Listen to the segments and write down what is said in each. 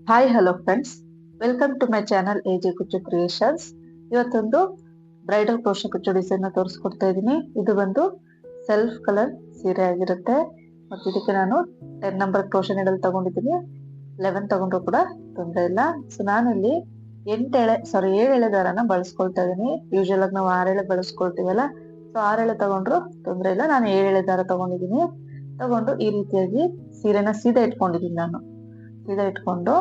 Hi hello friends, welcome to my channel AJ ಕುಚ್ಚು creations. ಇವತ್ತೊಂದು bridal crochet ಕುಚ್ಚು design ತೋರಿಸ್ಕೊಡ್ತಾ ಇದ್ದೀನಿ. ಇದು ಬಂದು ಸೆಲ್ಫ್ ಕಲರ್ ಸೀರೆ ಆಗಿರುತ್ತೆ. ಮತ್ತು ಇದಕ್ಕೆ ನಾನು 10 ನಂಬರ್ ಕ್ರೋಶೆ ನೀಡಲ್ ತಗೊಂಡಿದ್ದೀನಿ. 11 ತಗೊಂಡ್ರು ಕೂಡ ತೊಂದರೆ ಇಲ್ಲ. ಸೊ ನಾನಿಲ್ಲಿ 7 ಎಳೆ ದಾರನ ಬಳಸ್ಕೊಳ್ತಾ ಇದ್ದೀನಿ. ಯೂಶುವಲ್ ಆಗಿ ನಾವು 6 ಎಳೆ ಬಳಸ್ಕೊಳ್ತೀವಲ್ಲ, ಸೊ 6 ಎಳೆ ತಗೊಂಡ್ರು ತೊಂದರೆ ಇಲ್ಲ. ನಾನು 7 ಎಳೆ ದಾರ ತಗೊಂಡಿದ್ದೀನಿ. ತಗೊಂಡು ಈ ರೀತಿಯಾಗಿ ಸೀರೆನ ಸೀದಾ ಇಟ್ಕೊಂಡಿದ್ದೀನಿ. ನಾನು ಸೀದಾ ಇಟ್ಕೊಂಡು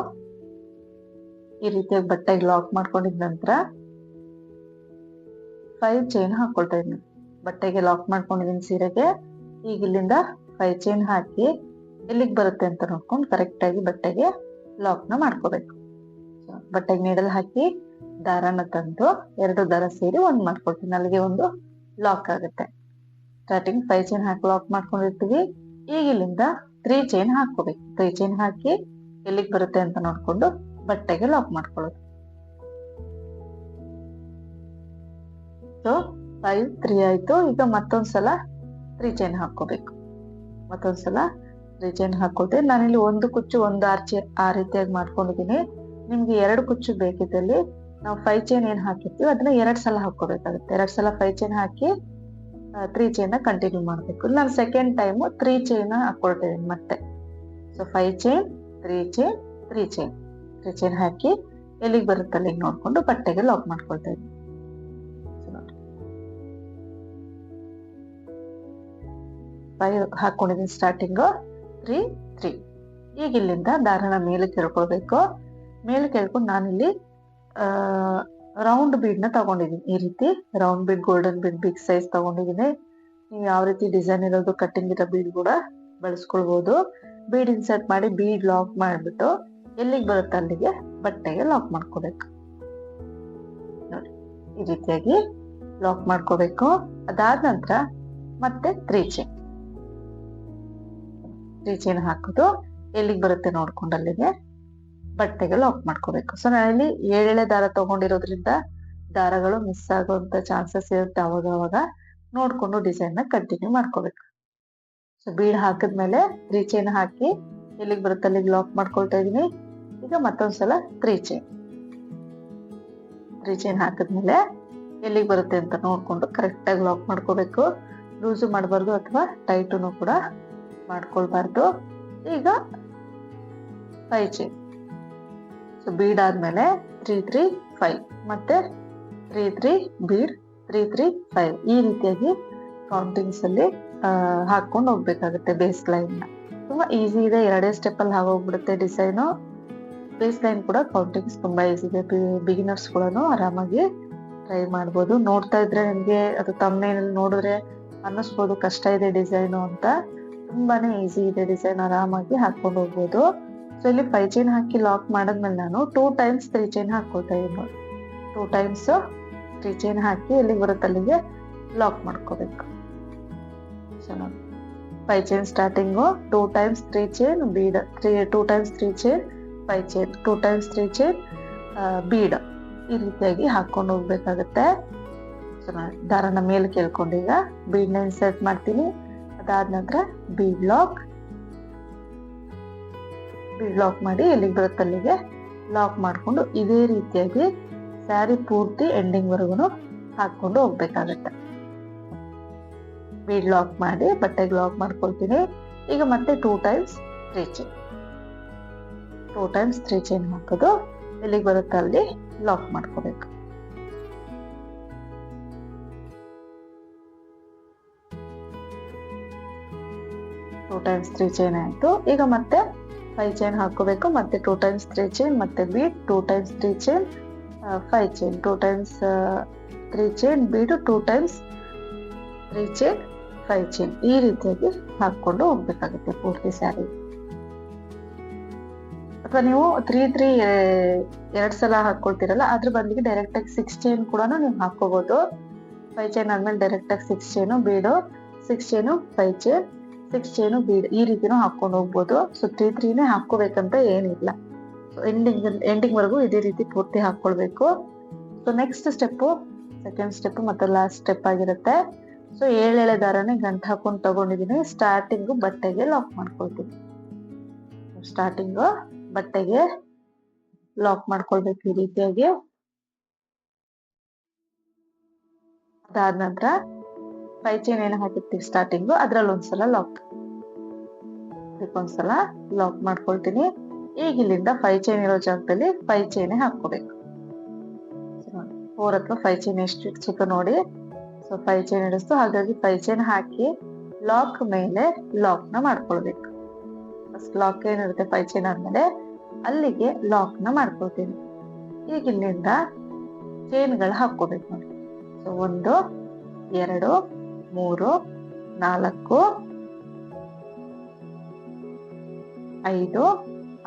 ಈ ರೀತಿಯಾಗಿ ಬಟ್ಟೆಗೆ ಲಾಕ್ ಮಾಡ್ಕೊಂಡಿದ ನಂತರ 5 ಚೈನ್ ಹಾಕೊಳ್ತಾ ಇದ್ದೀನಿ. ಬಟ್ಟೆಗೆ ಲಾಕ್ ಮಾಡ್ಕೊಂಡಿದ್ದೀನಿ ಸೀರೆಗೆ. ಈಗ ಇಲ್ಲಿಂದ 5 ಚೈನ್ ಹಾಕಿ ಎಲ್ಲಿಗೆ ಬರುತ್ತೆ ಅಂತ ನೋಡ್ಕೊಂಡು ಕರೆಕ್ಟ್ ಆಗಿ ಬಟ್ಟೆಗೆ ಲಾಕ್ ನ ಮಾಡ್ಕೋಬೇಕು. ಬಟ್ಟೆಗೆ ನೀಡಲ್ ಹಾಕಿ ದಾರನ ತಂದು 2 ದಾರ ಸೇರಿ ಒಂದ್ ಮಾಡ್ಕೊಳ್ತೀನಿ. ಅಲ್ಲಿಗೆ ಒಂದು ಲಾಕ್ ಆಗುತ್ತೆ. ಸ್ಟಾರ್ಟಿಂಗ್ 5 ಚೈನ್ ಹಾಕಿ ಲಾಕ್ ಮಾಡ್ಕೊಂಡಿರ್ತೀವಿ. ಈಗ ಇಲ್ಲಿಂದ 3 ಚೈನ್ ಹಾಕೋಬೇಕು. 3 ಚೈನ್ ಹಾಕಿ ಎಲ್ಲಿಗೆ ಬರುತ್ತೆ ಅಂತ ನೋಡ್ಕೊಂಡು ಬಟ್ಟೆಗೆ ಲಾಕ್ ಮಾಡ್ಕೊಳ್ಳೋದು. ಸೊ 5 3 ಆಯ್ತು. ಈಗ ಮತ್ತೊಂದ್ಸಲ 3 ಚೈನ್ ಹಾಕೋಬೇಕು. ಮತ್ತೊಂದ್ಸಲ 3 ಚೈನ್ ಹಾಕೊಳ್ತೇನೆ. ನಾನಿಲ್ಲಿ ಒಂದು ಕುಚ್ಚು ಒಂದು ಆರ್ಚಿ ಆ ರೀತಿಯಾಗಿ ಮಾಡ್ಕೊಂಡಿದ್ದೀನಿ. ನಿಮ್ಗೆ 2 ಕುಚ್ಚು ಬೇಕಿದ್ದಲ್ಲಿ ನಾವು 5 ಚೈನ್ ಏನ್ ಹಾಕಿರ್ತೀವಿ ಅದನ್ನ 2 ಸಲ ಹಾಕೋಬೇಕಾಗುತ್ತೆ. 2 ಸಲ 5 ಚೈನ್ ಹಾಕಿ 3 ಚೈನ್ ಕಂಟಿನ್ಯೂ ಮಾಡ್ಬೇಕು. ನಾನು ಸೆಕೆಂಡ್ ಟೈಮ್ 3 ಚೈನ್ ಹಾಕೊಳ್ತಾ ಇದ್ದೀನಿ ಮತ್ತೆ. So 5 chain 3 chain 3 chain 3 chain ಹಾಕಿ ಎಲ್ಲಿಗೆ ಬರುತ್ತೆ ಅಲ್ಲಿಗೆ ನೋಡ್ಕೊಂಡು ಬಟ್ಟೆಗೆ ಲಾಕ್ ಮಾಡ್ಕೊಳ್ತಾ ಇದ್ದೀನಿ. ಹಾಕೊಂಡಿದ್ದೀನಿ ಸ್ಟಾರ್ಟಿಂಗ್ 3 3. ಈಗ ಇಲ್ಲಿಂದ ದಾರನ ಮೇಲೆ ಕೆಳ್ಕೊಳ್ಬೇಕು. ಮೇಲೆ ಕೆಳ್ಕೊಂಡು ನಾನಿಲ್ಲಿ ರೌಂಡ್ ಬೀಡ್ ನ ತಗೊಂಡಿದ್ದೀನಿ. ಈ ರೀತಿ round bead, golden bead, big size ತಗೊಂಡಿದ್ದೀನಿ. ನೀವು ಯಾವ ರೀತಿ ಡಿಸೈನ್ ಇರೋದು ಕಟ್ಟಿಂಗ್ ಇರೋ ಬೀಡ್ ಕೂಡ ಬಳಸ್ಕೊಳ್ಬಹುದು. ಬೀಡ್ ಇನ್ಸರ್ಟ್ ಮಾಡಿ ಬೀಡ್ ಲಾಕ್ ಮಾಡ್ಬಿಟ್ಟು ಎಲ್ಲಿಗೆ ಬರುತ್ತೆ ಅಲ್ಲಿಗೆ ಬಟ್ಟೆಗೆ ಲಾಕ್ ಮಾಡ್ಕೋಬೇಕು. ನೋಡಿ ಈ ರೀತಿಯಾಗಿ ಲಾಕ್ ಮಾಡ್ಕೋಬೇಕು. ಅದಾದ ನಂತರ ಮತ್ತೆ 3 ಚೈನ್ ಹಾಕೋದು ಎಲ್ಲಿಗೆ ಬರುತ್ತೆ ನೋಡ್ಕೊಂಡು ಅಲ್ಲಿಗೆ ಬಟ್ಟೆಗೆ ಲಾಕ್ ಮಾಡ್ಕೋಬೇಕು. ಸೊ ನಾನಿಲ್ಲಿ 7 ಎಳೆ ದಾರ ತಗೊಂಡಿರೋದ್ರಿಂದ ದಾರಗಳು ಮಿಸ್ ಆಗುವಂತ ಚಾನ್ಸಸ್ ಇರುತ್ತೆ. ಅವಾಗ ನೋಡ್ಕೊಂಡು ಡಿಸೈನ್ ನ ಕಂಟಿನ್ಯೂ ಮಾಡ್ಕೋಬೇಕು. ಸೊ ಬೀಡ್ ಹಾಕಿದ್ಮೇಲೆ 3 ಚೈನ್ ಹಾಕಿ ಎಲ್ಲಿಗೆ ಬರುತ್ತೆ ಅಲ್ಲಿಗೆ ಲಾಕ್ ಮಾಡ್ಕೊಳ್ತಾ ಇದೀನಿ. ಈಗ ಮತ್ತೊಂದ್ಸಲ 3 ಚೈನ್ ಹಾಕಿದ್ಮೇಲೆ ಎಲ್ಲಿಗೆ ಬರುತ್ತೆ ಅಂತ ನೋಡ್ಕೊಂಡು ಕರೆಕ್ಟ್ ಆಗಿ ಲಾಕ್ ಮಾಡ್ಕೋಬೇಕು. ಲೂಸು ಮಾಡಬಾರ್ದು ಅಥವಾ ಟೈಟುನು ಕೂಡ ಮಾಡ್ಕೊಳ್ಬಾರ್ದು. ಈಗ 5 ಚೈನ್. ಸೊ ಬೀಡ್ ಆದ್ಮೇಲೆ 3 3 5 ಮತ್ತೆ 3 3 ಬೀಡ್ 3 3 5 ಈ ರೀತಿಯಾಗಿ ಕೌಂಟಿಂಗ್ಸ್ ಅಲ್ಲಿ ಹಾಕೊಂಡು ಹೋಗ್ಬೇಕಾಗುತ್ತೆ. ಬೇಸ್ ಲೈನ್ ನ ತುಂಬಾ ಈಸಿ ಇದೆ. 2 ಸ್ಟೆಪ್ ಅಲ್ಲಿ ಆಗೋಗ್ಬಿಡುತ್ತೆ ಡಿಸೈನು. ಬೇಸ್ ಲೈನ್ ಕೂಡ ಕೌಂಟಿಂಗ್ಸ್ ತುಂಬಾ ಈಸಿ ಇದೆ. ಬಿಗಿನರ್ಸ್ ಕೂಡ ಆರಾಮಾಗಿ ಟ್ರೈ ಮಾಡ್ಬೋದು. ನೋಡ್ತಾ ಇದ್ರೆ ನಿಮ್ಗೆ ಅದು ತಮ್ಮನೇಲಿ ನೋಡಿದ್ರೆ ಅನ್ನಿಸ್ಬೋದು ಕಷ್ಟ ಇದೆ ಡಿಸೈನು ಅಂತ. ತುಂಬಾನೇ ಈಸಿ ಇದೆ ಡಿಸೈನ್, ಆರಾಮಾಗಿ ಹಾಕೊಂಡು ಹೋಗ್ಬೋದು. ಸೊ ಇಲ್ಲಿ 5 ಚೈನ್ ಹಾಕಿ ಲಾಕ್ ಮಾಡಾದ್ಮೇಲೆ ನಾನು 2 ಟೈಮ್ಸ್ 3 ಚೈನ್ ಹಾಕೊಳ್ತಾ ಇದ್ದೀನಿ. 2 ಟೈಮ್ಸ್ 3 ಚೈನ್ ಹಾಕಿ ಎಲ್ಲಿಗೆ ಬರುತ್ತೆ ಅಲ್ಲಿಗೆ ಲಾಕ್ ಮಾಡ್ಕೋಬೇಕು. ಸೊ ನೋಡಿ 5 chain starting, 2 times 3 chain bead, 2 times 3 chain 5 chain, 2 times 3 chain bead ಈ ರೀತಿಯಾಗಿ ಹಾಕೊಂಡು ಹೋಗ್ಬೇಕಾಗತ್ತೆ. ಸೊ ನಾನು ದಾರನ ಮೇಲೆ ಕೇಳ್ಕೊಂಡು ಈಗ ಬೀಡ್ ನ ಇನ್ಸರ್ಟ್ ಮಾಡ್ತೀನಿ. ಅದಾದ ನಂತರ ಬೀಡ್ ಲಾಕ್ ಮಾಡಿ ಎಲ್ಲಿಗೆ ಬರುತ್ತೆ ಅಲ್ಲಿಗೆ ಲಾಕ್ ಮಾಡ್ಕೊಂಡು ಇದೇ ರೀತಿಯಾಗಿ ಸ್ಯಾರಿ ಪೂರ್ತಿ ಎಂಡಿಂಗ್ ವರೆಗೂ ಹಾಕೊಂಡು ಹೋಗ್ಬೇಕಾಗತ್ತೆ. ಬೀಡ್ ಲಾಕ್ ಮಾಡಿ ಬಟ್ಟೆಗೆ ಲಾಕ್ ಮಾಡ್ಕೊಳ್ತೀನಿ. ಈಗ ಮತ್ತೆ 2 ಟೈಮ್ಸ್ 3 ಚೈನ್, 2 ಟೈಮ್ಸ್ 3 ಚೈನ್ ಹಾಕೋದು ಎಲ್ಲಿಗೆ ಬರುತ್ತೆ ಅಲ್ಲಿ ಲಾಕ್ ಮಾಡ್ಕೋಬೇಕು. ಟೂ ಟೈಮ್ಸ್ 3 ಚೈನ್ ಆಯ್ತು. ಈಗ ಮತ್ತೆ 5 ಚೈನ್ ಹಾಕೋಬೇಕು. ಮತ್ತೆ 2 ಟೈಮ್ಸ್ 3 ಚೈನ್ ಮತ್ತೆ bead, 2 times 3 chain 5 chain, 2 times 3 chain bead, 2 times 3 chain 5 chain ಈ ರೀತಿಯಾಗಿ ಹಾಕೊಂಡು ಹೋಗ್ಬೇಕಾಗುತ್ತೆ ಪೂರ್ತಿ ಸ್ಯಾರಿ. ಅಥವಾ ನೀವು 3 3 2 ಸಲ ಹಾಕೊಳ್ತಿರಲ್ಲ ಅದ್ರ ಬದಲಿಗೆ ಡೈರೆಕ್ಟ್ ಆಗಿ 6 ಚೈನ್ ಕೂಡ ನೀವು ಹಾಕೋಬಹುದು. 5 ಚೈನ್ ಆದ್ಮೇಲೆ ಡೈರೆಕ್ಟ್ ಆಗಿ 6 ಚೈನು ಬೀಡು, 6 ಚೈನು 5 ಚೈನ್, 6 ಚೈನು ಬೀಡ್ ಈ ರೀತಿನೂ ಹಾಕೊಂಡು ಹೋಗ್ಬೋದು. ಸೊ 3 3ನೇ ಹಾಕೋಬೇಕಂತ ಏನಿಲ್ಲ. ಸೊ ಎಂಡಿಂಗ್ ವರೆಗೂ ಇದೇ ರೀತಿ ಪೂರ್ತಿ ಹಾಕೊಳ್ಬೇಕು. So next step, second step ಮತ್ತೆ ಲಾಸ್ಟ್ ಸ್ಟೆಪ್ ಆಗಿರುತ್ತೆ. ಸೊ 7 ಎಳೆ ದಾರನೇ ಗಂಟು ಹಾಕೊಂಡು ತಗೊಂಡಿದ್ದೀನಿ. ಸ್ಟಾರ್ಟಿಂಗು ಬಟ್ಟೆಗೆ ಲಾಕ್ ಮಾಡ್ಕೊಳ್ತೀನಿ. ಸ್ಟಾರ್ಟಿಂಗು ಬಟ್ಟೆಗೆ ಲಾಕ್ ಮಾಡ್ಕೊಳ್ಬೇಕು ಈ ರೀತಿಯಾಗಿ. ಅದಾದ ನಂತರ 5 ಚೈನ್ ಏನು ಹಾಕಿರ್ತೀವಿ ಸ್ಟಾರ್ಟಿಂಗು ಅದ್ರಲ್ಲಿ ಒಂದ್ಸಲ ಒಂದ್ಸಲ ಲಾಕ್ ಮಾಡ್ಕೊಳ್ತೀನಿ. ಈಗ ಇಲ್ಲಿಂದ 5 ಚೈನ್ ಇರೋ ಜಾಗದಲ್ಲಿ 5 ಚೈನ್ ಹಾಕೋಬೇಕು. 4 ಅಥವಾ 5 ಚೈನ್ ಎಷ್ಟು ಇಡ್ಸುತ್ತೋ ನೋಡಿ. ಸೊ 5 ಚೈನ್ ಇಡಿಸ್ತು, ಹಾಗಾಗಿ 5 ಚೈನ್ ಹಾಕಿ ಲಾಕ್ ಮೇಲೆ ಲಾಕ್ ನ ಮಾಡ್ಕೊಳ್ಬೇಕು. ಫಸ್ಟ್ ಲಾಕ್ ಏನಿರುತ್ತೆ 5 ಚೈನ್ ಆದ್ಮೇಲೆ ಅಲ್ಲಿಗೆ ಲಾಕ್ ನ ಮಾಡ್ಕೊಳ್ತೀನಿ. ಈಗ ಇಲ್ಲಿಂದ ಚೈನ್ಗಳು ಹಾಕೋಬೇಕು ನೋಡಿ. ಸೊ 1 2 3 4 5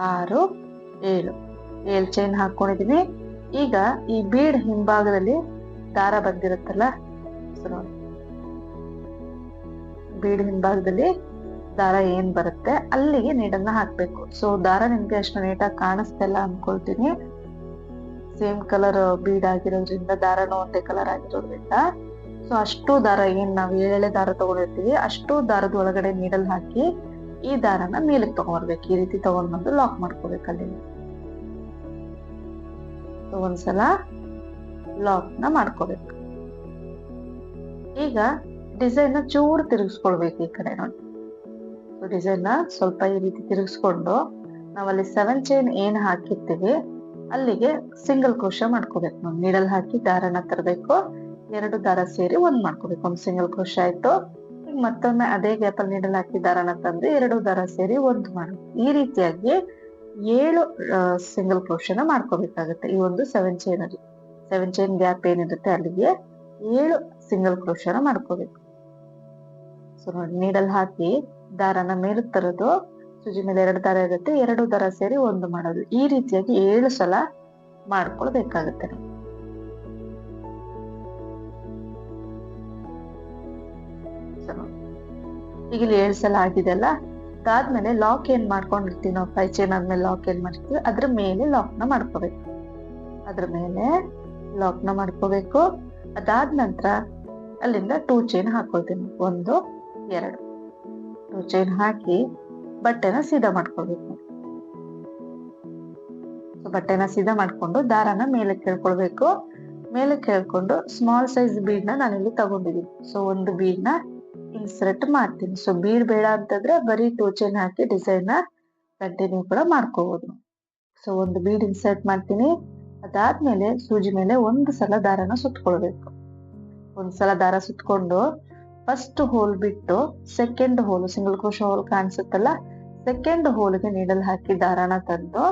6 7 ಚೈನ್ ಹಾಕೊಂಡಿದೀನಿ. ಈಗ ಈ ಬೀಡ್ ಹಿಂಭಾಗದಲ್ಲಿ ದಾರ ಬಂದಿರುತ್ತಲ್ಲ, ಬೀಡ್ ಹಿಂಭಾಗದಲ್ಲಿ ದಾರ ಏನ್ ಬರುತ್ತೆ ಅಲ್ಲಿಗೆ ನೀಡನ್ನ ಹಾಕ್ಬೇಕು. ಸೊ ದಾರ ನಿಮ್ಗೆ ಅಷ್ಟು ನೀಟಾಗಿ ಕಾಣಿಸ್ತಿಲ್ಲ ಅನ್ಕೊಳ್ತೀನಿ. ಸೇಮ್ ಕಲರ್ ಬೀಡ್ ಆಗಿರೋದ್ರಿಂದ, ದಾರನೂ ಒಂದೇ ಕಲರ್ ಆಗಿರೋದ್ರಿಂದ ಸೊ ಅಷ್ಟು ದಾರ ಏನ್ ನಾವು ಏಳೆಳೆ ದಾರ ತಗೊಂಡಿರ್ತೀವಿ ಅಷ್ಟು ದಾರದ ಒಳಗಡೆ ನೀಡಲ್ ಹಾಕಿ ಈ ದಾರನ ಮೇಲಕ್ಕೆ ತಗೊಂಡ್ಬರ್ಬೇಕು. ಈ ರೀತಿ ತಗೊಂಡ್ಬಂದು ಲಾಕ್ ಮಾಡ್ಕೋಬೇಕು ಅಲ್ಲಿ. ಒಂದ್ಸಲ ಲಾಕ್ ನ ಮಾಡ್ಕೋಬೇಕು. ಈಗ ಡಿಸೈನ್ ನ ಚೂರು ತಿರುಗಿಸ್ಕೊಳ್ಬೇಕು ಈ ಕಡೆ ನೋಡಿ. ಡಿಸೈನ್ ನ ಸ್ವಲ್ಪ ಈ ರೀತಿ ತಿರುಗಿಸ್ಕೊಂಡು ನಾವಲ್ಲಿ 7 ಚೈನ್ ಏನ್ ಹಾಕಿರ್ತೀವಿ ಅಲ್ಲಿಗೆ ಸಿಂಗಲ್ ಕ್ರೋಶೆ ಮಾಡ್ಕೋಬೇಕು ನೋಡಿ. ನೀಡಲ್ ಹಾಕಿ ದಾರನ ತರಬೇಕು, 2 ದಾರ ಸೇರಿ 1 ಮಾಡ್ಕೋಬೇಕು. ಒಂದು ಸಿಂಗಲ್ ಕ್ರೋಶೆ ಆಯ್ತು. ಈಗ ಮತ್ತೊಮ್ಮೆ ಅದೇ ಗ್ಯಾಪ್ ಅಲ್ಲಿ ನೀಡಲ್ ಹಾಕಿ ದಾರನ ತಂದು 2 ದಾರ ಸೇರಿ 1 ಮಾಡ್ಬೇಕು. ಈ ರೀತಿಯಾಗಿ 7 ಸಿಂಗಲ್ ಕ್ರೋಶೆನ ಮಾಡ್ಕೋಬೇಕಾಗುತ್ತೆ. ಈ ಒಂದು 7 ಚೈನ್ ಅಲ್ಲಿ 7 ಚೈನ್ ಗ್ಯಾಪ್ ಏನಿರುತ್ತೆ ಅಲ್ಲಿಗೆ 7 ಸಿಂಗಲ್ ಕ್ರೋಶೆನ ಮಾಡ್ಕೋಬೇಕು. ಸೊ ನೋಡಿ, ನೀಡಲ್ ಹಾಕಿ ದಾರನ ಮೇಲೆ ತರೋದು, ಸೂಜಿ ಮೇಲೆ 2 ದಾರ ಇರುತ್ತೆ, 2 ದಾರ ಸೇರಿ 1 ಮಾಡೋದು. ಈ ರೀತಿಯಾಗಿ 7 ಸಲ ಮಾಡ್ಕೊಳ್ಬೇಕಾಗುತ್ತೆ. ಈಗ ಇಲ್ಲಿ 7 ಸಲ ಆಗಿದೆಲ್ಲ. ಅದಾದ್ಮೇಲೆ ಲಾಕ್ ಏನ್ ಮಾಡ್ಕೊಂಡಿರ್ತೀವಿ ನಾವು 5 ಚೈನ್ ಆದ್ಮೇಲೆ ಲಾಕ್ ಏನ್ ಮಾಡಿರ್ತೀವಿ ಅದ್ರ ಮೇಲೆ ಲಾಕ್ ನ ಮಾಡ್ಕೋಬೇಕು. ಅದಾದ ನಂತರ ಅಲ್ಲಿಂದ 2 ಚೈನ್ ಹಾಕೊಳ್ತೀನಿ. 1 2 2 ಚೈನ್ ಹಾಕಿ ಬಟ್ಟೆನ ಸೀದಾ ಮಾಡ್ಕೊಳ್ಬೇಕು. ಬಟ್ಟೆನ ಸೀದಾ ಮಾಡ್ಕೊಂಡು ದಾರನ ಮೇಲೆ ಕೇಳ್ಕೊಳ್ಬೇಕು. ಮೇಲೆ ಕೇಳ್ಕೊಂಡು ಸ್ಮಾಲ್ ಸೈಜ್ ಬೀಡ್ ನ ನಾನಿಲ್ಲಿ ತಗೊಂಡಿದ್ದೀನಿ. ಸೊ ಒಂದು ಬೀಡ್ ನ ಇನ್ಸರ್ಟ್ ಮಾಡ್ತೀನಿ. ಸೊ ಬೀಡ್ ಬೇಡ ಅಂತಂದ್ರೆ ಬರೀ 2 ಚೈನ್ ಹಾಕಿ ಡಿಸೈನ್ ನ ಕಂಟಿನ್ಯೂ ಕೂಡ ಮಾಡ್ಕೋಬಹುದು. ಸೊ ಒಂದು ಬೀಡ್ ಇನ್ಸರ್ಟ್ ಮಾಡ್ತೀನಿ. ಅದಾದ್ಮೇಲೆ ಸೂಜಿ ಮೇಲೆ 1 ಸಲ ದಾರನ ಸುತ್ಕೊಳ್ಬೇಕು. 1 ಸಲ ದಾರ ಸುತ್ಕೊಂಡು ಫಸ್ಟ್ ಹೋಲ್ ಬಿಟ್ಟು second hole, single crochet hole ಕಾಣಿಸುತ್ತಲ್ಲ, ಸೆಕೆಂಡ್ ಹೋಲ್ಗೆ ನೀಡಲ್ ಹಾಕಿ ದಾರನ ತಂದು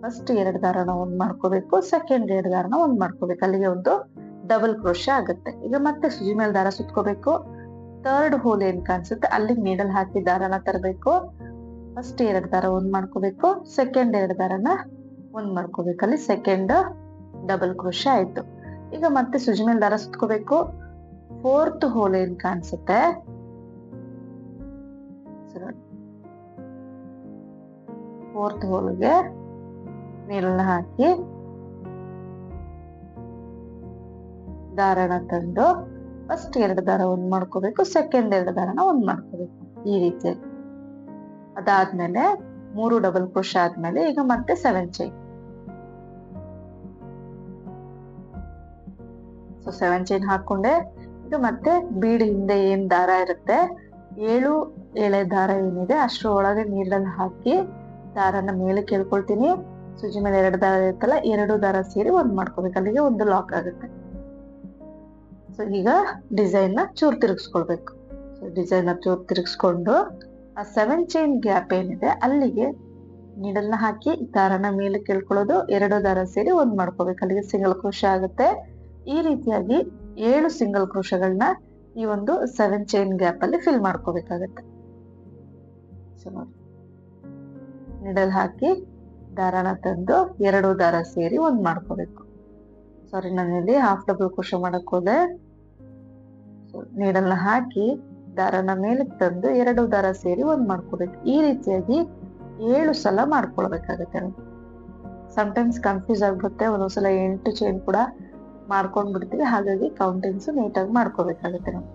ಫಸ್ಟ್ 2 ದಾರನ 1 ಮಾಡ್ಕೋಬೇಕು, ಸೆಕೆಂಡ್ 2 ದಾರನ 1 ಮಾಡ್ಕೋಬೇಕು. ಅಲ್ಲಿಗೆ ಒಂದು ಡಬಲ್ ಕ್ರೋಶೆ ಆಗುತ್ತೆ. ಈಗ ಮತ್ತೆ ಸೂಜಿ ಮೇಲೆ ದಾರ ಸುತ್ಕೋಬೇಕು. ಥರ್ಡ್ ಹೋಲ್ ಏನ್ ಕಾಣಿಸುತ್ತೆ ಅಲ್ಲಿಗೆ ನೀಡಲ್ ಹಾಕಿ ದಾರನ ತರಬೇಕು. ಫಸ್ಟ್ 2 ದಾರ 1 ಮಾಡ್ಕೋಬೇಕು, ಸೆಕೆಂಡ್ 2 ದಾರನ 1 ಮಾಡ್ಕೋಬೇಕು. ಅಲ್ಲಿ ಸೆಕೆಂಡ್ ಡಬಲ್ ಕ್ರೋಶೆ ಆಯ್ತು. ಈಗ ಮತ್ತೆ ಸೂಜಿ ಮೇಲೆ ದಾರ ಸುತ್ಕೋಬೇಕು. ಫೋರ್ತ್ ಹೋಲ್ ಏನ್ ಕಾಣಿಸುತ್ತೆ ಫೋರ್ತ್ ಹೋಲ್ಗೆ ನೀರನ್ನ ಹಾಕಿ ದಾರನ ತಂದು ಫಸ್ಟ್ 2 ದಾರ 1 ಮಾಡ್ಕೋಬೇಕು, ಸೆಕೆಂಡ್ 2 ದಾರನ 1 ಮಾಡ್ಕೋಬೇಕು. ಈ ರೀತಿಯಾಗಿ ಅದಾದ್ಮೇಲೆ 3 ಡಬಲ್ ಕ್ರೋಶೆ ಆದ್ಮೇಲೆ ಈಗ ಮತ್ತೆ 7 ಚೈನ್. So 7 chain ಹಾಕೊಂಡೆ. ಈಗ ಮತ್ತೆ ಬೀಡ್ ಹಿಂದೆ ಏನ್ ದಾರ ಇರುತ್ತೆ 7 ಎಳೆ ದಾರ ಏನಿದೆ ಅಷ್ಟ್ರ ಒಳಗೆ ನೀರಲ್ಲಿ ಹಾಕಿ ದಾರನ ಮೇಲೆ ಕೇಳ್ಕೊಳ್ತೀನಿ. ಸೂಜಿ ಮೇಲೆ 2 ದಾರ ಇರುತ್ತಲ್ಲ, 2 ದಾರ ಸೇರಿ 1 ಮಾಡ್ಕೋಬೇಕು. ಅಲ್ಲಿಗೆ ಒಂದು ಲಾಕ್ ಆಗುತ್ತೆ. ಸೊ ಈಗ ಡಿಸೈನ್ ನ ಚೂರ್ ತಿರುಗಿಸ್ಕೊಳ್ಬೇಕು. ಸೊ ಡಿಸೈನ್ ನ ಚೂರ್ ತಿರುಗಿಸ್ಕೊಂಡು ಆ 7 ಚೈನ್ ಗ್ಯಾಪ್ ಏನಿದೆ ಅಲ್ಲಿಗೆ ನೀಡಲ್ ನ ಹಾಕಿ ದಾರನ ಮೇಲೆ ಕೇಳ್ಕೊಳ್ಳೋದು, 2 ದಾರ ಸೇರಿ 1 ಮಾಡ್ಕೋಬೇಕು. ಅಲ್ಲಿಗೆ ಸಿಂಗಲ್ ಕ್ರೋಶೆ ಆಗುತ್ತೆ. ಈ ರೀತಿಯಾಗಿ 7 ಸಿಂಗಲ್ ಕ್ರೋಶೆಗಳನ್ನ ಈ ಒಂದು 7 ಚೈನ್ ಗ್ಯಾಪ್ ಅಲ್ಲಿ ಫಿಲ್ ಮಾಡ್ಕೋಬೇಕಾಗತ್ತೆ. ನೀಡಲ್ ಹಾಕಿ ದಾರನ ತಂದು 2 ದಾರ ಸೇರಿ 1 ಮಾಡ್ಕೋಬೇಕು. ಸಾರಿ, ನಾನಿಲ್ಲಿ ಹಾಫ್ ಡಬಲ್ ಕ್ರೋಶೆ ಮಾಡಕ್ ಹೋದೆ. ನೀಡಲ್ನ ಹಾಕಿ ದಾರನ ಮೇಲೆ ತಂದು 2 ದಾರ ಸೇರಿ 1 ಮಾಡ್ಕೋಬೇಕು. ಈ ರೀತಿಯಾಗಿ 7 ಸಲ ಮಾಡ್ಕೊಳ್ಬೇಕಾಗತ್ತೆ. ಸಮ್ಟೈಮ್ಸ್ ಕನ್ಫ್ಯೂಸ್ ಆಗ್ಬಿಡುತ್ತೆ, ಒಂದೊಂದ್ಸಲ 8 ಚೈನ್ ಕೂಡ ಮಾಡ್ಕೊಂಡ್ ಬಿಡ್ತೀವಿ. ಹಾಗಾಗಿ ಕೌಂಟಿಂಗ್ಸ್ ನೀಟಾಗಿ ಮಾಡ್ಕೋಬೇಕಾಗತ್ತೆ. ನಾವು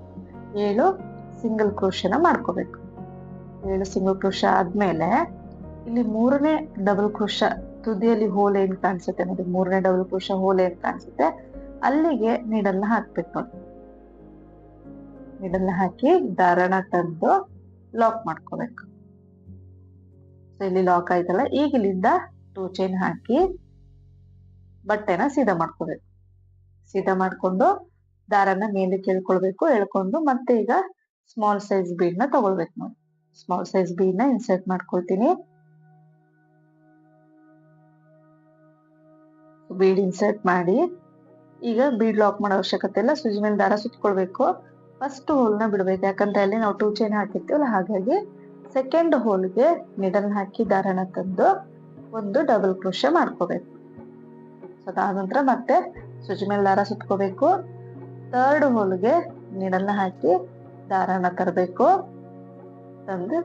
7 ಸಿಂಗಲ್ ಕ್ರೋಶೆನ ಮಾಡ್ಕೋಬೇಕು. 7 ಸಿಂಗಲ್ ಕ್ರೋಶೆ ಆದ್ಮೇಲೆ ಇಲ್ಲಿ 3ನೇ ಡಬಲ್ ಕ್ರೋಶೆ ತುದಿಯಲ್ಲಿ ಹೋಲ್ ಏನ್ ಕಾಣಿಸುತ್ತೆ ನೋಡಿ, 3ನೇ ಡಬಲ್ ಕ್ರೋಶ ಹೋಲ್ ಏನ್ ಕಾಣಿಸುತ್ತೆ ಅಲ್ಲಿಗೆ ನೀಡಲ್ನ ಹಾಕ್ಬೇಕು ನೋಡಿ. ನೀಡಲ್ನ ಹಾಕಿ ದಾರನ ತಂದು ಲಾಕ್ ಮಾಡ್ಕೋಬೇಕು. ಇಲ್ಲಿ ಲಾಕ್ ಆಯ್ತಲ್ಲ, ಈಗ ಇಲ್ಲಿಂದ 2 ಚೈನ್ ಹಾಕಿ ಬಟ್ಟೆನ ಸೀದಾ ಮಾಡ್ಕೋಬೇಕು. ಸೀದಾ ಮಾಡ್ಕೊಂಡು ದಾರನ ಮೇಲೆ ಕೇಳ್ಕೊಳ್ಬೇಕು. ಎಳ್ಕೊಂಡು ಮತ್ತೆ ಈಗ ಸ್ಮಾಲ್ ಸೈಜ್ ಬೀಡ್ ನ ತಗೊಳ್ಬೇಕು ನೋಡಿ. ಸ್ಮಾಲ್ ಸೈಜ್ ಬೀಡ್ ನ ಇನ್ಸರ್ಟ್ ಮಾಡ್ಕೊಳ್ತೀನಿ. ಬೀಡ್ ಇನ್ಸರ್ಟ್ ಮಾಡಿ ಈಗ ಬೀಡ್ ಲಾಕ್ ಮಾಡೋ ಅವಶ್ಯಕತೆ ಇಲ್ಲ. ಸೂಜಿ ಮೇಲೆ ದಾರ ಸುತ್ಕೊಳ್ಬೇಕು. ಫಸ್ಟ್ ಹೋಲ್ನ ಬಿಡ್ಬೇಕು, ಯಾಕಂದ್ರೆ ಅಲ್ಲಿ ನಾವು 2 ಚೈನ್ ಹಾಕಿರ್ತೀವಲ್ಲ, ಹಾಗಾಗಿ ಸೆಕೆಂಡ್ ಹೋಲ್ಗೆ ನಿಡಲ್ ಹಾಕಿ ದಾರನ ತಂದು ಒಂದು ಡಬಲ್ ಕ್ರೋಶೆ ಮಾಡ್ಕೋಬೇಕು. ಅದಾದ ನಂತರ ಮತ್ತೆ ಸೂಜಿ ಮೇಲೆ ದಾರ ಸುತ್ಕೋಬೇಕು. ಥರ್ಡ್ ಹೋಲ್ಗೆ ನೀಡಲ್ನ ಹಾಕಿ ದಾರನ ತರಬೇಕು. ತಂದು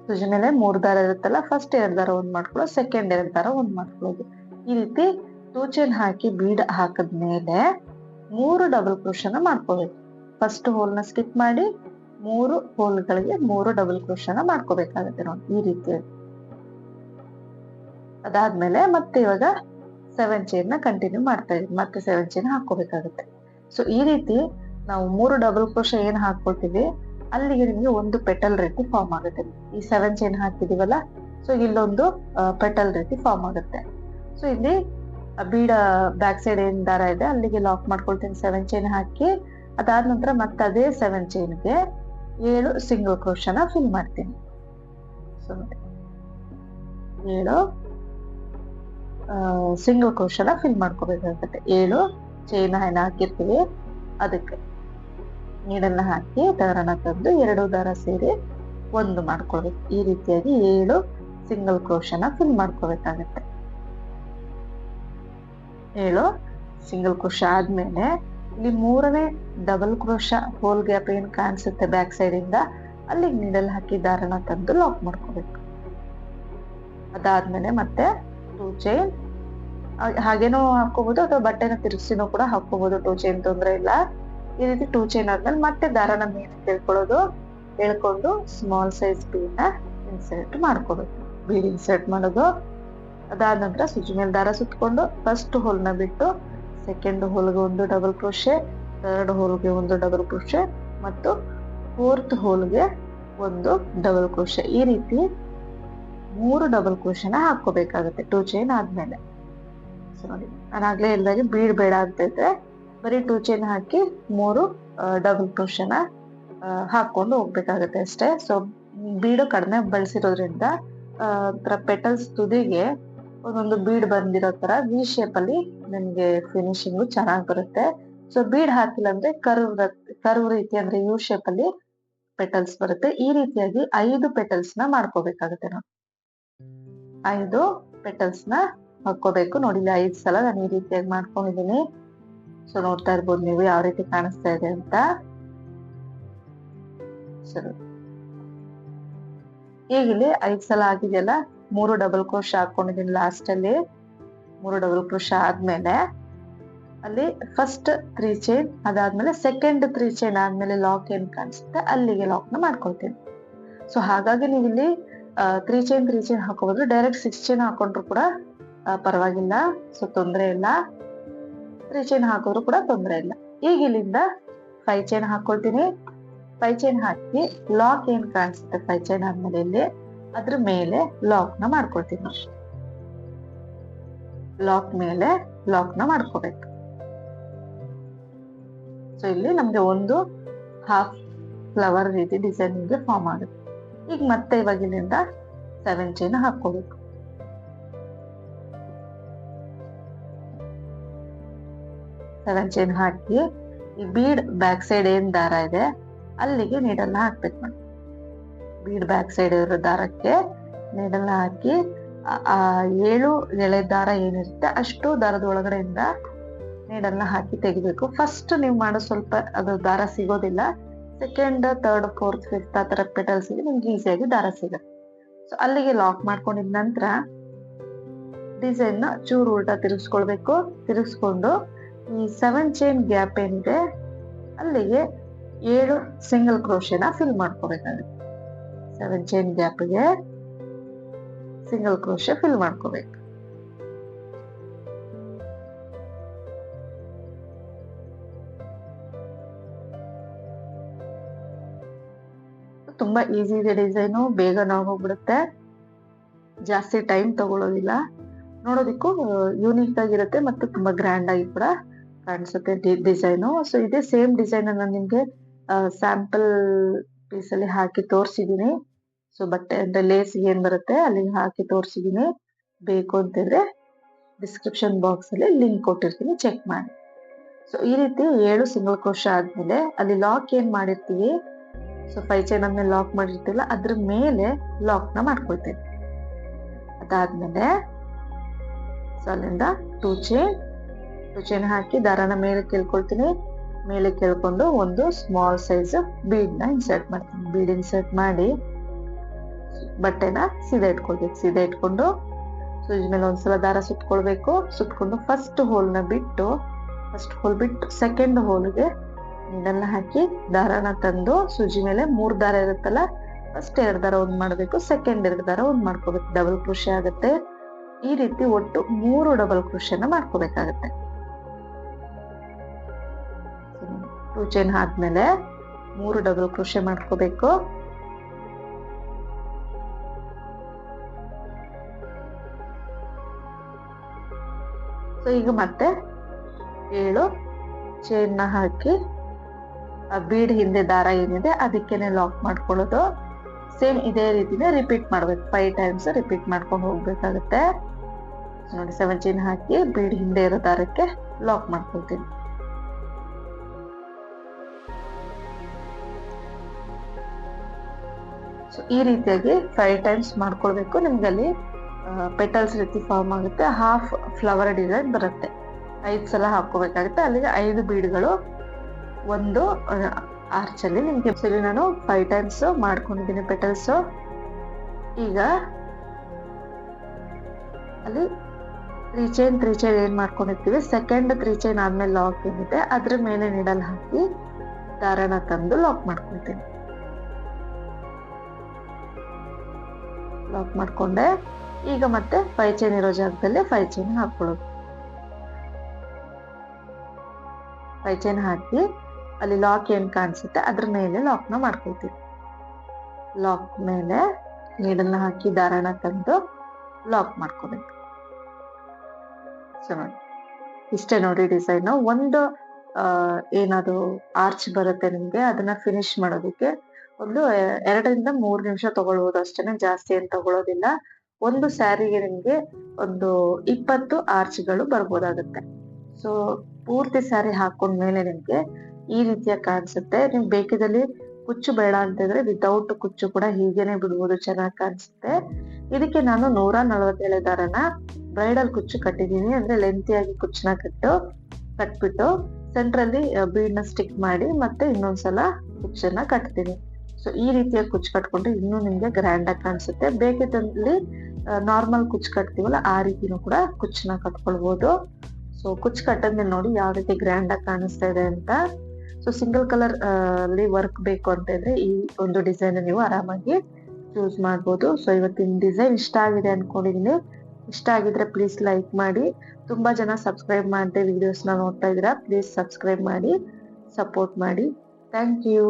ಸೂಜಿ ಮೇಲೆ 3 ದಾರ ಇರುತ್ತಲ್ಲ, ಫಸ್ಟ್ 2 ದಾರ ಒಂದ್ ಮಾಡ್ಕೊಳ್ಳೋದು, ಸೆಕೆಂಡ್ 2 ದಾರ ಒಂದ್ ಮಾಡ್ಕೊಳ್ಳೋದು. ಈ ರೀತಿ 2 ಚೈನ್ ಹಾಕಿ ಬೀಡ್ ಹಾಕದ್ಮೇಲೆ 3 ಡಬಲ್ ಕ್ರೋಶನ ಮಾಡ್ಕೋಬೇಕು. ಫಸ್ಟ್ ಹೋಲ್ನ ಸ್ಕಿಪ್ ಮಾಡಿ 3 ಹೋಲ್ಗಳಿಗೆ 3 ಡಬಲ್ ಕ್ರೋಶನ ಮಾಡ್ಕೋಬೇಕಾಗುತ್ತೆ ನೋಡಿ, ಈ ರೀತಿಯಾಗಿ. ಅದಾದ್ಮೇಲೆ ಮತ್ತೆ ಇವಾಗ 7 ಚೈನ್ ನ ಕಂಟಿನ್ಯೂ ಮಾಡ್ತಾ ಇದೀವಿ. ಮತ್ತೆ 7 ಚೈನ್ ಹಾಕೋಬೇಕಾಗುತ್ತೆ. ಸೊ ಈ ರೀತಿ ನಾವು 3 ಡಬಲ್ ಕ್ರೋಶ ಏನ್ ಹಾಕೊಳ್ತೀವಿ ಅಲ್ಲಿಗೆ ನಿಮ್ಗೆ ಒಂದು ಪೆಟಲ್ ರೀತಿ ಫಾರ್ಮ್ ಆಗುತ್ತೆ. ಈ 7 ಚೈನ್ ಹಾಕಿದೀವಲ್ಲ, ಸೊ ಇಲ್ಲೊಂದು ಪೆಟಲ್ ರೀತಿ ಫಾರ್ಮ್ ಆಗುತ್ತೆ. ಸೊ ಇಲ್ಲಿ ಬೀಡ ಬ್ಯಾಕ್ ಸೈಡ್ ಏನ್ ದಾರ ಇದೆ ಅಲ್ಲಿಗೆ ಲಾಕ್ ಮಾಡ್ಕೊಳ್ತೀನಿ 7 ಚೈನ್ ಹಾಕಿ. ಅದಾದ ನಂತರ ಮತ್ತೆ ಅದೇ 7 ಚೈನ್ಗೆ 7 ಸಿಂಗಲ್ ಕ್ರೋಶನ ಫಿಲ್ ಮಾಡ್ತೀನಿ. ಸೊ 7 ಸಿಂಗಲ್ ಕ್ರೋಶನ ಫಿಲ್ ಮಾಡ್ಕೋಬೇಕಾಗುತ್ತೆ. 7 ಚೈನ್ ಏನ್ ಹಾಕಿರ್ತೀವಿ ಅದಕ್ಕೆ ನೀಡಲ್ನ ಹಾಕಿ ದಾರನ ತಂದು 2 ದಾರ ಸೇರಿ 1 ಮಾಡ್ಕೊಳ್ಬೇಕು. ಈ ರೀತಿಯಾಗಿ 7 ಸಿಂಗಲ್ ಕ್ರೋಶನ ಫಿಲ್ ಮಾಡ್ಕೋಬೇಕಾಗತ್ತೆ. 7 ಸಿಂಗಲ್ ಕ್ರೋಶ ಆದ್ಮೇಲೆ ಇಲ್ಲಿ 3ನೇ ಡಬಲ್ ಕ್ರೋಶ ಹೋಲ್ ಗ್ಯಾಪ್ ಏನ್ ಕಾಣಿಸುತ್ತೆ ಬ್ಯಾಕ್ ಸೈಡ್ ಇಂದ ಅಲ್ಲಿಗೆ ನೀಡಲ್ ಹಾಕಿ ದಾರನ ತಂದು ಲಾಕ್ ಮಾಡ್ಕೋಬೇಕು. ಅದಾದ್ಮೇಲೆ ಮತ್ತೆ 2 ಚೈನ್ ಹಾಗೇನೂ ಹಾಕೋಬಹುದು ಅಥವಾ ಬಟ್ಟೆನ ತಿರುಗಿಸಿನೂ ಕೂಡ ಹಾಕೋಬಹುದು. 2 ಚೈನ್ ತೊಂದ್ರೆ ಇಲ್ಲ. ಈ ರೀತಿ 2 ಚೈನ್ ಆದ್ಮೇಲೆ ಮತ್ತೆ ದಾರನ ಮೇಲೆ ತಿಳ್ಕೊಳ್ಳೋದು, ಎಳ್ಕೊಂಡು ಸ್ಮಾಲ್ ಸೈಜ್ ಬೀಡ್ ನ ಇನ್ಸರ್ಟ್ ಮಾಡ್ಕೋಬೇಕು. ಬೀಡ್ ಇನ್ಸರ್ಟ್ ಮಾಡೋದು. ಅದಾದ ನಂತರ ಸೂಜಿ ಮೇಲೆ ದಾರ ಸುತ್ಕೊಂಡು ಫಸ್ಟ್ ಹೋಲ್ನ ಬಿಟ್ಟು ಸೆಕೆಂಡ್ ಹೋಲ್ಗೆ 1 ಡಬಲ್ ಕ್ರೋಶೆ, ಥರ್ಡ್ ಹೋಲ್ಗೆ 1 ಡಬಲ್ ಕ್ರೋಶೆ ಮತ್ತು 4th ಹೋಲ್ಗೆ 1 ಡಬಲ್ ಕ್ರೋಶೆ. ಈ ರೀತಿ 3 ಡಬಲ್ ಕ್ರೋಶೆನ ಹಾಕೋಬೇಕಾಗುತ್ತೆ 2 ಚೈನ್ ಆದ್ಮೇಲೆ. ಸೊ ನೋಡಿ, ನಾನಾಗ್ಲೇ ಎಲ್ಲಾಗಿ ಬೀಡ್ ಬೇಡ ಅಂತ ಇದ್ರೆ ಬರೀ 2 ಚೈನ್ ಹಾಕಿ 3 ಡಬಲ್ ಕ್ರೋಶೆನ ಹಾಕೊಂಡು ಹೋಗ್ಬೇಕಾಗತ್ತೆ ಅಷ್ಟೇ. ಸೊ ಬೀಡು ಕಡಿಮೆ ಬಳಸಿರೋದ್ರಿಂದ ಪೆಟಲ್ಸ್ ತುದಿಗೆ ಒಂದೊಂದು ಬೀಡ್ ಬಂದಿರೋ ತರ ವಿ ಶೇಪ್ ಅಲ್ಲಿ ನಿಮ್ಗೆ ಫಿನಿಶಿಂಗ್ ಚೆನ್ನಾಗಿ ಬರುತ್ತೆ. ಸೊ ಬೀಡ್ ಹಾಕಿಲ್ಲ ಅಂದ್ರೆ ಕರ್ವ್ ರೀತಿ ಅಂದ್ರೆ ಯು ಶೇಪ್ ಅಲ್ಲಿ ಪೆಟಲ್ಸ್ ಬರುತ್ತೆ. ಈ ರೀತಿಯಾಗಿ 5 ಪೆಟಲ್ಸ್ ನ ಮಾಡ್ಕೋಬೇಕಾಗುತ್ತೆ ನೋಡಿ. 5 ಪೆಟಲ್ಸ್ ನ ಹಾಕೋಬೇಕು ನೋಡಿ. ಇಲ್ಲಿ 5 ಸಲ ನಾನು ಈ ರೀತಿಯಾಗಿ ಮಾಡ್ಕೊಂಡಿದ್ದೀನಿ. ಸೊ ನೋಡ್ತಾ ಇರ್ಬೋದು ನೀವು ಯಾವ ರೀತಿ ಕಾಣಿಸ್ತಾ ಇದೆ ಅಂತ. ಸರಿ, ಈಗ ಇಲ್ಲಿ 5 ಸಲ ಆಗಿದೆಯಲ್ಲ, 3 ಡಬಲ್ ಕ್ರೋಶ ಹಾಕೊಂಡಿದ್ದೀನಿ ಲಾಸ್ಟ್ ಅಲ್ಲಿ. 3 ಡಬಲ್ ಕ್ರೋಶ ಆದ್ಮೇಲೆ ಅಲ್ಲಿ ಫಸ್ಟ್ 3 ಚೈನ್, ಅದಾದ್ಮೇಲೆ ಸೆಕೆಂಡ್ 3 ಚೈನ್ ಆದ್ಮೇಲೆ ಲಾಕ್ ಏನ್ ಕಾಣಿಸುತ್ತೆ ಅಲ್ಲಿಗೆ ಲಾಕ್ ನ ಮಾಡ್ಕೊಳ್ತೀನಿ. ಸೊ ಹಾಗಾಗಿ ನೀವು ಇಲ್ಲಿ 3 ಚೈನ್ ಹಾಕೋಬಹುದು. ಡೈರೆಕ್ಟ್ 6 ಚೈನ್ ಹಾಕೊಂಡ್ರು ಕೂಡ ಪರವಾಗಿಲ್ಲ, ಸೊ ತೊಂದ್ರೆ ಇಲ್ಲ. 3 ಚೈನ್ ಹಾಕೋದ್ರು ಕೂಡ ತೊಂದ್ರೆ ಇಲ್ಲ. ಈಗ ಇಲ್ಲಿಂದ 5 ಚೈನ್ ಹಾಕೊಳ್ತೀನಿ. 5 ಚೈನ್ ಹಾಕಿ ಲಾಕ್ ಏನ್ ಕಾಣಿಸುತ್ತೆ 5 ಚೈನ್ ಆದ್ಮೇಲೆ ಇಲ್ಲಿ ಅದ್ರ ಮೇಲೆ ಲಾಕ್ ನ ಮಾಡ್ಕೊಳ್ತೀನಿ. ಲಾಕ್ ಮೇಲೆ ಲಾಕ್ ನ ಮಾಡ್ಕೋಬೇಕು. ಸೊ ಇಲ್ಲಿ ನಮ್ಗೆ ಒಂದು ಹಾಫ್ ಫ್ಲವರ್ ರೀತಿ ಡಿಸೈನ್ ಫಾರ್ಮ್ ಆಗುತ್ತೆ. ಈಗ ಮತ್ತೆ ಇವಾಗ ಇಲ್ಲಿಂದ 7 ಚೈನ್ ಹಾಕೋಬೇಕು. 7 ಚೈನ್ ಹಾಕಿ ಈ ಬೀಡ್ ಬ್ಯಾಕ್ ಸೈಡ್ ಏನ್ ದಾರ ಇದೆ ಅಲ್ಲಿಗೆ ನೀಡಲ್ನ ಹಾಕ್ಬೇಕು ನೋಡಿ. ಬೀಡ್ ಬ್ಯಾಕ್ ಸೈಡ್ ಇರೋ ದಾರಕ್ಕೆ ನೀಡಲ್ನ ಹಾಕಿ 7 ಎಳೆ ದಾರ ಏನಿರುತ್ತೆ ಅಷ್ಟು ದಾರದ ಒಳಗಡೆಯಿಂದ ನೀಡಲ್ನ ಹಾಕಿ ತೆಗಿಬೇಕು. ಫಸ್ಟ್ ನೀವು ಮಾಡೋ ಸ್ವಲ್ಪ ಅದು ದಾರ ಸಿಗೋದಿಲ್ಲ. ಸೆಕೆಂಡ್, ಥರ್ಡ್, ಫೋರ್ತ್, ಫಿಫ್ತ್ ಆ ತರ ಪೆಟಲ್ಸ್ ನಿಮ್ಗೆ ಈಸಿಯಾಗಿ ದಾರ ಸಿಗುತ್ತೆ. ಸೊ ಅಲ್ಲಿಗೆ ಲಾಕ್ ಮಾಡ್ಕೊಂಡಿದ ನಂತರ ಡಿಸೈನ್ ನ ಚೂರು ಉಲ್ಟಾ ತಿರುಗಿಸ್ಕೊಳ್ಬೇಕು. ತಿರುಗಿಸ್ಕೊಂಡು ಈ 7 ಚೈನ್ ಗ್ಯಾಪ್ ಏನಿದೆ ಅಲ್ಲಿಗೆ 7 ಸಿಂಗಲ್ ಕ್ರೋಶೆನ ಫಿಲ್ ಮಾಡ್ಕೋಬೇಕಾಗುತ್ತೆ. 7 ಚೈನ್ ಗ್ಯಾಪ್ಗೆ ಸಿಂಗಲ್ ಕ್ರೋಶೆ ಫಿಲ್ ಮಾಡ್ಕೋಬೇಕು. ತುಂಬಾ ಈಸಿ ಇದೆ ಡಿಸೈನು, ಬೇಗ ಹೋಗ್ಬಿಡುತ್ತೆ, ಜಾಸ್ತಿ ಟೈಮ್ ತಗೊಳ್ಳೋದಿಲ್ಲ, ನೋಡೋದಿಕ್ಕೂ ಯೂನಿಕ್ ಆಗಿರುತ್ತೆ ಮತ್ತೆ ತುಂಬಾ ಗ್ರ್ಯಾಂಡ್ ಆಗಿ ಕೂಡ ಕಾಣಿಸುತ್ತೆ ಡಿಸೈನು. ಸೊ ಇದೇ ಸೇಮ್ ಡಿಸೈನ್ ನಾನು ನಿಮ್ಗೆ ಸ್ಯಾಂಪಲ್ ಪೀಸ್ ಅಲ್ಲಿ ಹಾಕಿ ತೋರಿಸಿದೀನಿ. ಸೊ ಬಟ್ಟೆ ಅಂದ್ರೆ ಲೇಸ್ ಏನ್ ಬರುತ್ತೆ ಅಲ್ಲಿ ಹಾಕಿ ತೋರಿಸಿದೀನಿ. ಬೇಕು ಅಂತಿದ್ರೆ ಡಿಸ್ಕ್ರಿಪ್ಷನ್ ಬಾಕ್ಸ್ ಅಲ್ಲಿ ಲಿಂಕ್ ಕೊಟ್ಟಿರ್ತೀನಿ, ಚೆಕ್ ಮಾಡಿ. ಸೊ ಈ ರೀತಿ 7 ಸಿಂಗಲ್ ಕ್ರೋಶೆ ಆದ್ಮೇಲೆ ಅಲ್ಲಿ ಲಾಕ್ ಏನ್ ಮಾಡಿರ್ತೀವಿ, ಸೊ 5 ಚೈನ್ ಆದ್ಮೇಲೆ ಲಾಕ್ ಮಾಡಿರ್ತೀವಲ್ಲ ಅದ್ರ ಮೇಲೆ ಲಾಕ್ ನ ಮಾಡ್ಕೊಳ್ತೇವೆ. ಅದಾದ್ಮೇಲೆ ಸೊ ಅಲ್ಲಿಂದ 2 ಚೈನ್ ಹಾಕಿ ದಾರಾನ ಮೇಲೆ ಕೇಳ್ಕೊಳ್ತೀನಿ. ಮೇಲೆ ಕೇಳ್ಕೊಂಡು ಒಂದು ಸ್ಮಾಲ್ ಸೈಜ್ ಬೀಡ್ ನ ಇನ್ಸರ್ಟ್ ಮಾಡ್ತೀನಿ. ಬೀಡ್ ಇನ್ಸರ್ಟ್ ಮಾಡಿ ಬಟ್ಟೆನ ಸೀದಾ ಇಟ್ಕೊಳ್ಬೇಕು. ಸೀದಾ ಇಟ್ಕೊಂಡು ಸೂಜಿ ಮೇಲೆ ಒಂದ್ಸಲ ದಾರ ಸುತ್ಕೊಳ್ಬೇಕು. ಸುತ್ಕೊಂಡು ಫಸ್ಟ್ ಹೋಲ್ ಬಿಟ್ಟು ಸೆಕೆಂಡ್ ಹೋಲ್ಗೆ ನೀಡಲ್ನ ಹಾಕಿ ದಾರಾನ ತಂದು ಸೂಜಿ ಮೇಲೆ 3 ದಾರ ಇರುತ್ತಲ್ಲ, ಫಸ್ಟ್ 2 ದಾರ ಒಂದ್ ಮಾಡ್ಬೇಕು, ಸೆಕೆಂಡ್ 2 ದಾರ ಒಂದ್ ಮಾಡ್ಕೋಬೇಕು. ಡಬಲ್ ಕ್ರೋಶೆ ಆಗುತ್ತೆ. ಈ ರೀತಿ ಒಟ್ಟು 3 ಡಬಲ್ ಕ್ರೋಶೆನ ಮಾಡ್ಕೋಬೇಕಾಗತ್ತೆ. 2 ಚೈನ್ ಆದ್ಮೇಲೆ 3 ಡಬಲ್ ಕ್ರೋಶೆ ಮಾಡ್ಕೋಬೇಕು. ಸೊ ಈಗ ಮತ್ತೆ 7 ಚೈನ್ ನ ಹಾಕಿ ಆ ಬೀಡ್ ಹಿಂದೆ ದಾರ ಏನಿದೆ ಅದಕ್ಕೇನೆ ಲಾಕ್ ಮಾಡ್ಕೊಳ್ಳೋದು. ಸೇಮ್ ಇದೇ ರೀತಿನೇ ರಿಪೀಟ್ ಮಾಡ್ಬೇಕು, 5 ಟೈಮ್ಸ್ ರಿಪೀಟ್ ಮಾಡ್ಕೊಂಡು ಹೋಗ್ಬೇಕಾಗತ್ತೆ. ನೋಡಿ 7 ಚೈನ್ ಹಾಕಿ ಬೀಡ್ ಹಿಂದೆ ಇರೋ ದಾರಕ್ಕೆ ಲಾಕ್ ಮಾಡ್ಕೊಳ್ತೀನಿ. ಸೊ ಈ ರೀತಿಯಾಗಿ 5 ಟೈಮ್ಸ್ ಮಾಡ್ಕೊಳ್ಬೇಕು. ನಿಮ್ಗೆ ಅಲ್ಲಿ ಪೆಟಲ್ಸ್ ರೀತಿ ಫಾರ್ಮ್ ಆಗುತ್ತೆ, ಹಾಫ್ ಫ್ಲವರ್ ಡಿಸೈನ್ ಬರುತ್ತೆ. 5 ಸಲ ಹಾಕೋಬೇಕಾಗುತ್ತೆ. ಅಲ್ಲಿಗೆ 5 ಬೀಡ್ಗಳು ಒಂದು ಆರ್ಚ್ ಅಲ್ಲಿ ನಿಮ್ಗೆ. ಸರಿ, ನಾನು 5 ಟೈಮ್ಸ್ ಮಾಡ್ಕೊಂಡಿದ್ದೀನಿ ಪೆಟಲ್ಸ್. ಈಗ ಅಲ್ಲಿ 3 ಚೈನ್ ಏನ್ ಮಾಡ್ಕೊಂಡಿರ್ತೀವಿ, ಸೆಕೆಂಡ್ 3 ಚೈನ್ ಆದ್ಮೇಲೆ ಲಾಕ್ ಏನಿದೆ ಅದ್ರ ಮೇಲೆ ನೀಡಲ್ ಹಾಕಿ ದಾರನ ತಂದು ಲಾಕ್ ಮಾಡ್ಕೊಳ್ತೀನಿ. ಲಾಕ್ ಮಾಡ್ಕೊಂಡೆ. ಈಗ ಮತ್ತೆ 5 ಚೈನ್ ಇರೋ ಜಾಗದಲ್ಲಿ 5 ಚೈನ್ ಹಾಕೊಳ್ಳೋದು. 5 ಚೈನ್ ಹಾಕಿ ಅಲ್ಲಿ ಲಾಕ್ ಏನ್ ಕಾಣಿಸುತ್ತೆ ಅದ್ರ ಮೇಲೆ ಲಾಕ್ ನ ಮಾಡ್ಕೊಳ್ತೀವಿ. ಲಾಕ್ ಮೇಲೆ ನೀಡಲ್ನ ಹಾಕಿ ದಾರನ ತಂದು ಲಾಕ್ ಮಾಡ್ಕೋಬೇಕು. ಸೊ ನೋಡಿ, ಇಷ್ಟೇ ನೋಡಿ ಡಿಸೈನ್. ಒಂದು ಏನಾದ್ರು ಆರ್ಚ್ ಬರುತ್ತೆ ನಿಮ್ಗೆ, ಅದನ್ನ ಫಿನಿಶ್ ಮಾಡೋದಕ್ಕೆ ಒಂದು 2 ರಿಂದ 3 ನಿಮಿಷ ತಗೊಳ್ಬಹುದು ಅಷ್ಟೇನೆ, ಜಾಸ್ತಿ ಏನ್ ತಗೊಳ್ಳೋದಿಲ್ಲ. ಒಂದು ಸ್ಯಾರಿಗೆ ನಿಮ್ಗೆ ಒಂದು 20 ಆರ್ಚ್ಗಳು ಬರ್ಬೋದಾಗುತ್ತೆ. ಸೊ ಪೂರ್ತಿ ಸ್ಯಾರಿ ಹಾಕೊಂಡ್ಮೇಲೆ ನಿಮ್ಗೆ ಈ ರೀತಿಯ ಕಾಣಿಸುತ್ತೆ. ನೀವು ಬೇಕಿದಲ್ಲಿ ಕುಚ್ಚು ಬೇಡ ಅಂತಿದ್ರೆ ವಿತೌಟ್ ಕುಚ್ಚು ಕೂಡ ಹೀಗೇನೆ ಬಿಡ್ಬೋದು, ಚೆನ್ನಾಗಿ ಕಾಣಿಸುತ್ತೆ. ಇದಕ್ಕೆ ನಾನು 147 ದಾರನ ಬ್ರೈಡಲ್ ಕುಚ್ಚು ಕಟ್ಟಿದೀನಿ. ಅಂದ್ರೆ ಲೆಂತಿಯಾಗಿ ಕುಚ್ಚನ್ನ ಕಟ್ಬಿಟ್ಟು ಸೆಂಟ್ರಲ್ಲಿ ಬೀಡ್ ನ ಸ್ಟಿಕ್ ಮಾಡಿ ಮತ್ತೆ ಇನ್ನೊಂದ್ಸಲ ಕುಚ್ಚನ್ನ ಕಟ್ತೀನಿ. ಸೊ ಈ ರೀತಿಯ ಕುಚ್ಚು ಕಟ್ಕೊಂಡ್ರೆ ಇನ್ನೂ ನಿಮ್ಗೆ ಗ್ರ್ಯಾಂಡ್ ಆಗಿ ಕಾಣಿಸುತ್ತೆ. ಬೇಕಿದ್ದಲ್ಲಿ ನಾರ್ಮಲ್ ಕುಚ್ಚು ಕಟ್ತೀವಲ್ಲ ಆ ರೀತಿನೂ ಕೂಡ ಕುಚ್ಚನ್ನ ಕಟ್ಕೊಳ್ಬಹುದು. ಸೊ ಕುಚ್ಚು ಕಟ್ಟದ್ಮೇಲೆ ನೋಡಿ ಯಾವ ರೀತಿ ಗ್ರ್ಯಾಂಡ್ ಆಗಿ ಕಾಣಿಸ್ತಾ ಇದೆ ಅಂತ. ಸೊ ಸಿಂಗಲ್ ಕಲರ್ ಅಲ್ಲಿ ವರ್ಕ್ ಬೇಕು ಅಂತ ಇದ್ರೆ ಈ ಒಂದು ಡಿಸೈನ್ ನೀವು ಆರಾಮಾಗಿ ಚೂಸ್ ಮಾಡ್ಬೋದು. ಸೊ ಇವತ್ತಿನ ಡಿಸೈನ್ ಇಷ್ಟ ಆಗಿದೆ ಅನ್ಕೊಂಡಿದೀನಿ. ಇಷ್ಟ ಆಗಿದ್ರೆ ಪ್ಲೀಸ್ ಲೈಕ್ ಮಾಡಿ. ತುಂಬಾ ಜನ ಸಬ್ಸ್ಕ್ರೈಬ್ ಮಾಡದೆ ವಿಡಿಯೋಸ್ ನ ನೋಡ್ತಾ ಇದ್ದೀರಾ, ಪ್ಲೀಸ್ ಸಬ್ಸ್ಕ್ರೈಬ್ ಮಾಡಿ ಸಪೋರ್ಟ್ ಮಾಡಿ. Thank you.